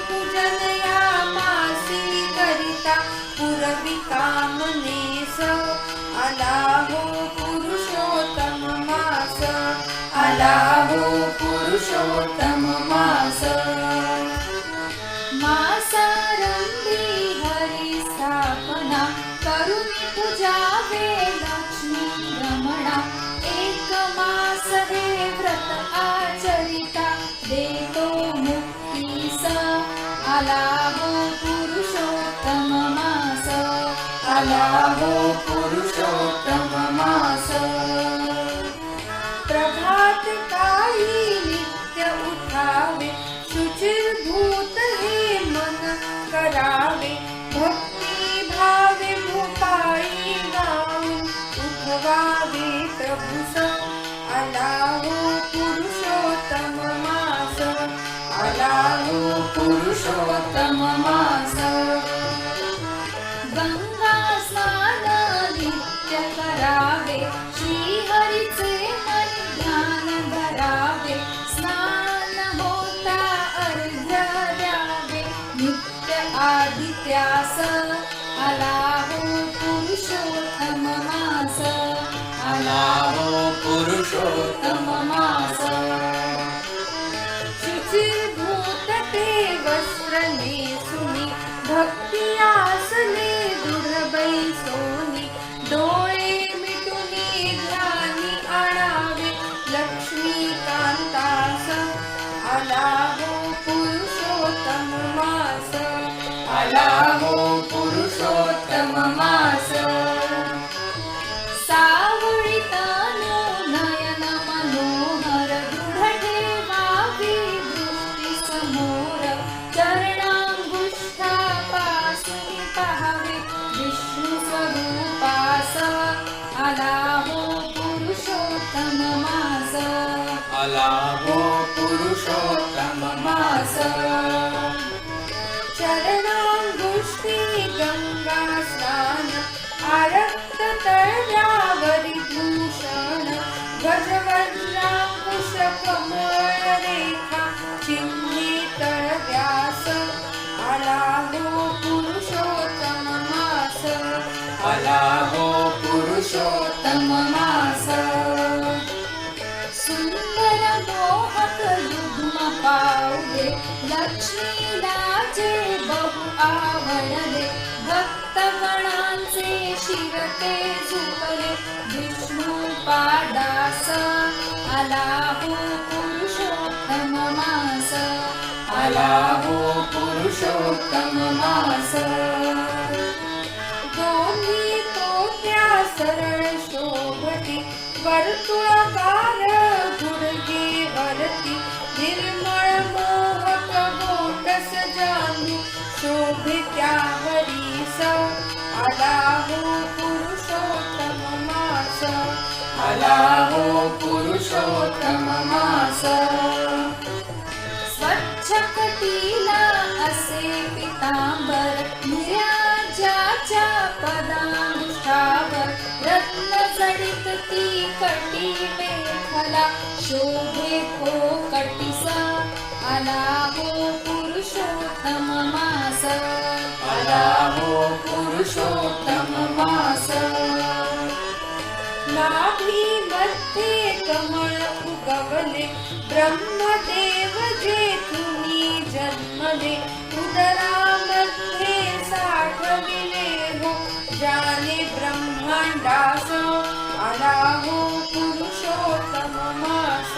पूजन या मासी करिता पुरवी कामनेस आला हो पुरुषोत्तम मास आला हो पुरुषोत्तम मास मासारंभी हरी स्थापना करुणी पूजावे लक्ष्मी रमणा एक मास हे व्रत आचरिता देतो मुक्तीस आला हो पुरुषोत्तम मास आला हो पुरुषोत्तम मास प्रभात काळी नित्य उठावे शुचिर्भूत हे मन करावे भक्ती भावे भूपाळी गाऊन उठवावे प्रभूस आला हो पुरुषोत्तम मास आला हो पुरुषोत्तम मास गंगा स्नान नित्य करावे श्रीहरीचे मन ध्यान धरावे स्नान होता अर्घ्य द्यावे नित्य आदित्यास आला हो पुरुषोत्तम मास आला हो पुरुषोत्तम मास शुचिर्भूत ते वस्त्र नेसुनी भक्ती आसने दृढ बैसोनी डोळे मिटुनी ध्यानी आणावे लक्ष्मीकांतास आला हो पुरुषोत्तम मास आला हो पुरुषोत्तम मास सावळी तनु नयन मनोहर दृढ ठेवावी दृष्टी समोर चरणांगुष्ठा पासून पाहावे विष्णू स्वरूपास आला हो पुरुषोत्तम मास आला हो पुरुषोत्तम मास चरणांगुष्ठी गंगा स्नान आरक्त तळल्यावरी भूषण गजवज्रांकुश कमळ रेखा चिन्हे तळव्यास आला हो पुरुषोत्तम मास आला हो पुरुषोत्तम मास सुंदर मोहक युग्म पावले लक्ष्मीला जे बहु आवडले भक्तगणांचे शिरते झुकले विष्णू पादास आला हो पुरुषोत्तम मास आला हो पुरुषोत्तम मास दोन्ही तोट्या सरळ शोभती वर्तुळाकार गुडघे हरती निर्मळ मोहक बोट सजानू शोभे त्यावरीस आला हो पुरुषोत्तम मास आला हो पुरुषोत्तम मास स्वच्छ कटीला असे पितांबर निराजाच्या पदांगुष्ठावर रत्न जडित ती कटी मेखला शोभे कोकटीस आला हो पुरुषोत्तम मास आला हो पुरुषोत्तम मास नाभी मध्ये कमळ उगवले ब्रह्मदेव जेथुनी जन्मले उदरामध्ये साठविले हो जाने ब्रह्मांडास आला हो पुरुषोत्तम मास